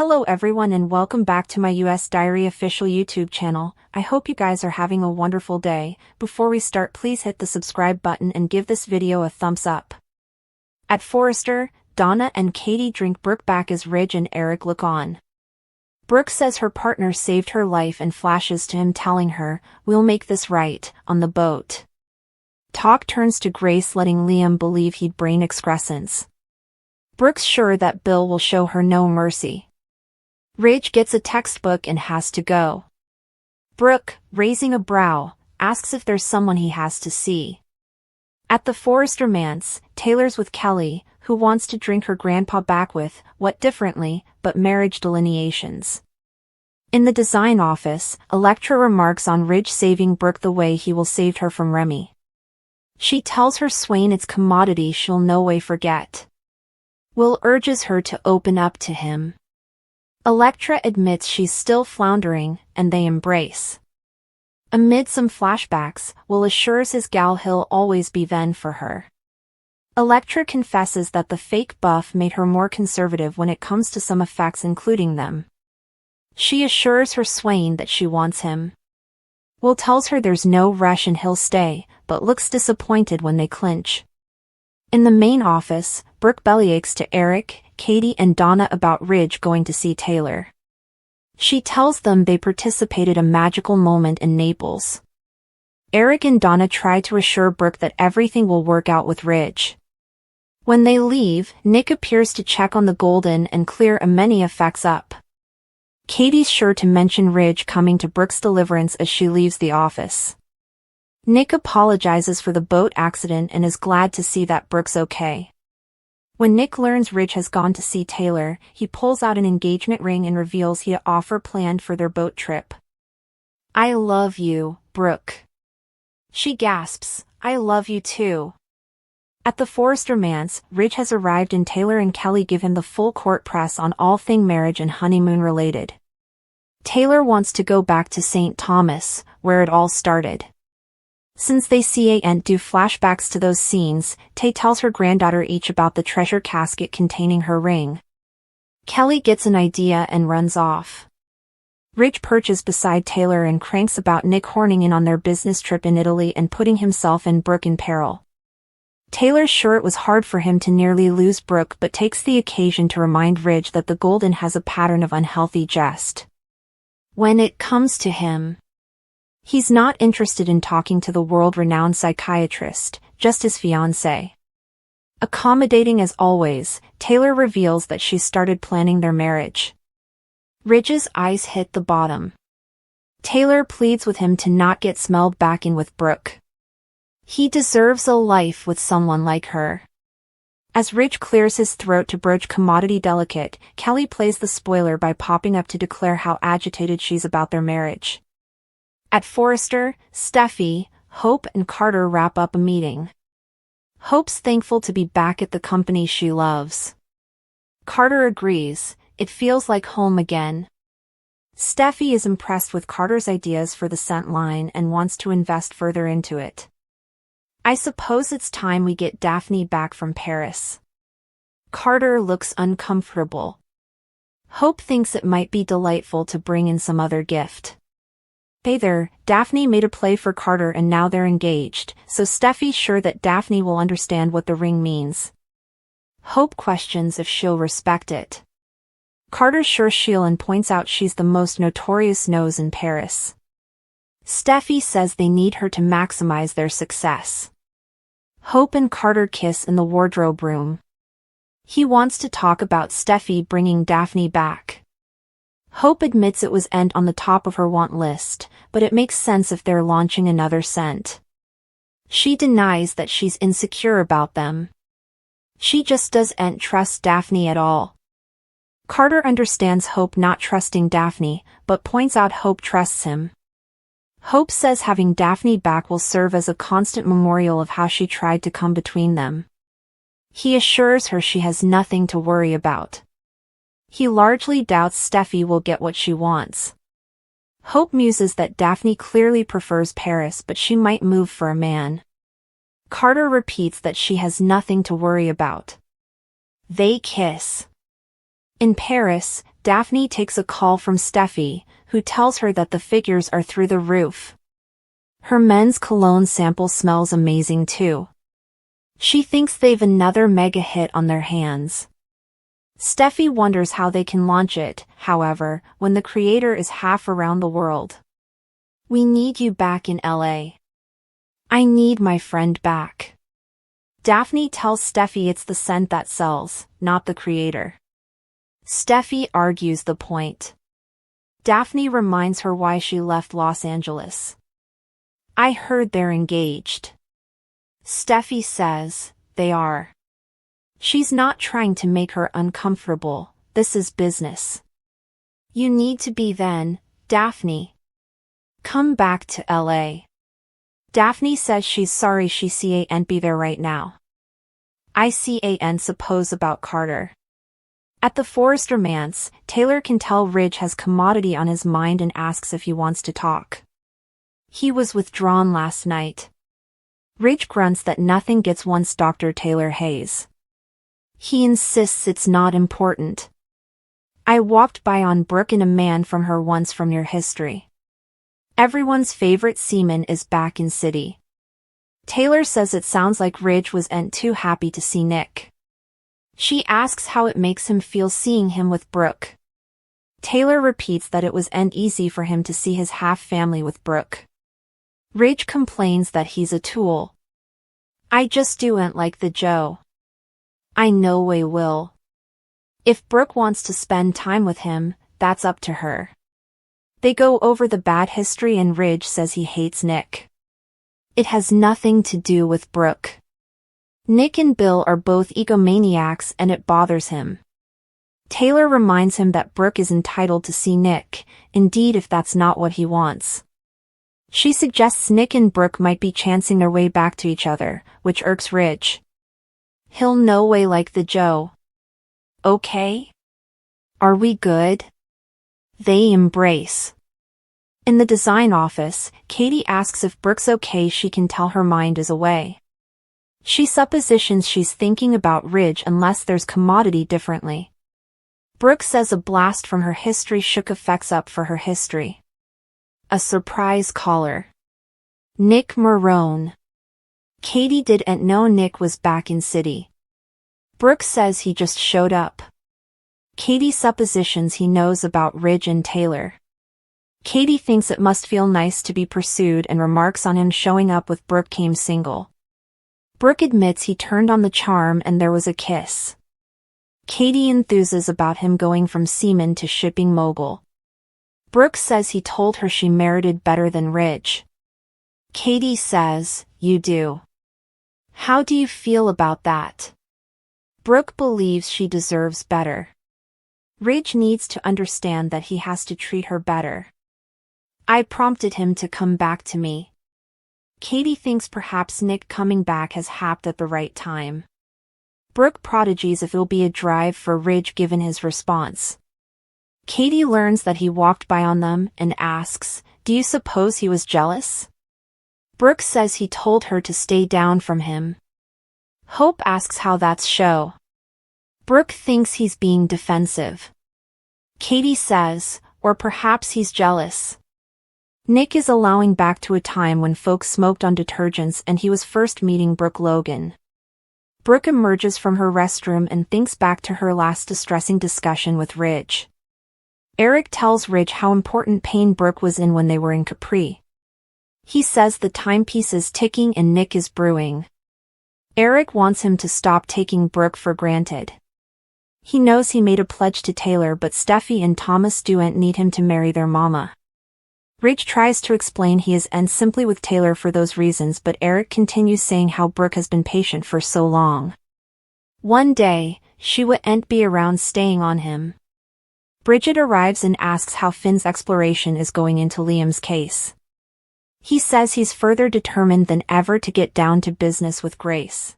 Hello everyone and welcome back to my US Diary official YouTube channel. I hope you guys are having a wonderful day. Before we start, please hit the subscribe button and give this video a thumbs up. At Forrester, Donna and Katie drink Brooke back as Ridge and Eric look on. Brooke says her partner saved her life and flashes to him telling her, "We'll make this right," on the boat. Talk turns to Grace letting Liam believe he'd brain excrescence. Brooke's sure that Bill will show her no mercy. Ridge gets a textbook and has to go. Brooke, raising a brow, asks if there's someone he has to see. At the Forrester manse, Taylor's with Kelly, who wants to drink her grandpa back with, what differently, but marriage delineations. In the design office, Electra remarks on Ridge saving Brooke the way he will save her from Remy. She tells her swain it's commodity she'll no way forget. Will urges her to open up to him. Electra admits she's still floundering, and they embrace. Amid some flashbacks, Will assures his gal he'll always be then for her. Electra confesses that the fake buff made her more conservative when it comes to some effects, including them. She assures her swain that she wants him. Will tells her there's no rush and he'll stay, but looks disappointed when they clinch. In the main office, Brooke bellyaches to Eric, Katie and Donna about Ridge going to see Taylor. She tells them they participated in a magical moment in Naples. Eric and Donna try to assure Brooke that everything will work out with Ridge. When they leave, Nick appears to check on the golden and clear many effects up. Katie's sure to mention Ridge coming to Brooke's deliverance as she leaves the office. Nick apologizes for the boat accident and is glad to see that Brooke's okay. When Nick learns Ridge has gone to see Taylor, he pulls out an engagement ring and reveals he had offer planned for their boat trip. "I love you, Brooke." She gasps, "I love you too." At the Forrester manse, Ridge has arrived and Taylor and Kelly give him the full court press on all thing marriage and honeymoon related. Taylor wants to go back to St. Thomas, where it all started. Since they see and do flashbacks to those scenes, Tay tells her granddaughter each about the treasure casket containing her ring. Kelly gets an idea and runs off. Ridge perches beside Taylor and cranks about Nick horning in on their business trip in Italy and putting himself and Brooke in peril. Taylor's sure it was hard for him to nearly lose Brooke but takes the occasion to remind Ridge that the golden has a pattern of unhealthy jest. When it comes to him, he's not interested in talking to the world-renowned psychiatrist, just his fiancée. Accommodating as always, Taylor reveals that she's started planning their marriage. Ridge's eyes hit the bottom. Taylor pleads with him to not get smelled back in with Brooke. He deserves a life with someone like her. As Ridge clears his throat to broach commodity delicate, Kelly plays the spoiler by popping up to declare how agitated she's about their marriage. At Forrester, Steffi, Hope and Carter wrap up a meeting. Hope's thankful to be back at the company she loves. Carter agrees, it feels like home again. Steffi is impressed with Carter's ideas for the scent line and wants to invest further into it. "I suppose it's time we get Daphne back from Paris." Carter looks uncomfortable. Hope thinks it might be delightful to bring in some other gift. Daphne made a play for Carter and now they're engaged, so Steffi's sure that Daphne will understand what the ring means. Hope questions if she'll respect it. Carter's sure she'll and points out she's the most notorious nose in Paris. Steffi says they need her to maximize their success. Hope and Carter kiss in the wardrobe room. He wants to talk about Steffi bringing Daphne back. Hope admits it was on the top of her want list, but it makes sense if they're launching another scent. She denies that she's insecure about them. She just doesn't trust Daphne at all. Carter understands Hope not trusting Daphne, but points out Hope trusts him. Hope says having Daphne back will serve as a constant memorial of how she tried to come between them. He assures her she has nothing to worry about. He largely doubts Steffi will get what she wants. Hope muses that Daphne clearly prefers Paris but she might move for a man. Carter repeats that she has nothing to worry about. They kiss. In Paris, Daphne takes a call from Steffi, who tells her that the figures are through the roof. Her men's cologne sample smells amazing too. She thinks they've another mega hit on their hands. Steffi wonders how they can launch it, however, when the creator is half around the world. We need you back in LA. I need my friend back. Daphne tells Steffi it's the scent that sells, not the creator. Steffi argues the point. Daphne reminds her why she left Los Angeles. I heard they're engaged. Steffi says, they are. She's not trying to make her uncomfortable, this is business. You need to be then, Daphne. Come back to LA. Daphne says she's sorry she can't be there right now. I can't suppose about Carter. At the Forrester manse, Taylor can tell Ridge has commodity on his mind and asks if he wants to talk. He was withdrawn last night. Ridge grunts that nothing gets once Dr. Taylor Hayes. He insists it's not important. I walked by on Brooke and a man from her once from your history. Everyone's favorite seaman is back in city. Taylor says it sounds like Ridge wasn't too happy to see Nick. She asks how it makes him feel seeing him with Brooke. Taylor repeats that it wasn't easy for him to see his half-family with Brooke. Ridge complains that he's a tool. I just do'n't like the Joe. I no way will. If Brooke wants to spend time with him, that's up to her. They go over the bad history and Ridge says he hates Nick. It has nothing to do with Brooke. Nick and Bill are both egomaniacs and it bothers him. Taylor reminds him that Brooke is entitled to see Nick, indeed if that's not what he wants. She suggests Nick and Brooke might be chancing their way back to each other, which irks Ridge. He'll no way like the Joe. Okay? Are we good? They embrace. In the design office, Katie asks if Brooke's okay. She can tell her mind is away. She suppositions she's thinking about Ridge unless there's commodity differently. Brooke says a blast from her history shook effects up for her history. A surprise caller. Nick Marone. Katie didn't know Nick was back in city. Brooke says he just showed up. Katie suppositions he knows about Ridge and Taylor. Katie thinks it must feel nice to be pursued and remarks on him showing up with Brooke came single. Brooke admits he turned on the charm and there was a kiss. Katie enthuses about him going from seaman to shipping mogul. Brooke says he told her she merited better than Ridge. Katie says, you do. How do you feel about that? Brooke believes she deserves better. Ridge needs to understand that he has to treat her better. I prompted him to come back to me. Katie thinks perhaps Nick coming back has happened at the right time. Brooke prodigies if it'll be a drive for Ridge given his response. Katie learns that he walked by on them and asks, do you suppose he was jealous? Brooke says he told her to stay down from him. Hope asks how that's show. Brooke thinks he's being defensive. Katie says, or perhaps he's jealous. Nick is allowing back to a time when folks smoked on detergents and he was first meeting Brooke Logan. Brooke emerges from her restroom and thinks back to her last distressing discussion with Ridge. Eric tells Ridge how important pain Brooke was in when they were in Capri. He says the timepiece is ticking and Nick is brewing. Eric wants him to stop taking Brooke for granted. He knows he made a pledge to Taylor but Steffi and Thomas don't need him to marry their mama. Ridge tries to explain he is simply with Taylor for those reasons but Eric continues saying how Brooke has been patient for so long. One day, she wouldn't be around staying on him. Bridget arrives and asks how Finn's exploration is going into Liam's case. He says he's further determined than ever to get down to business with Grace.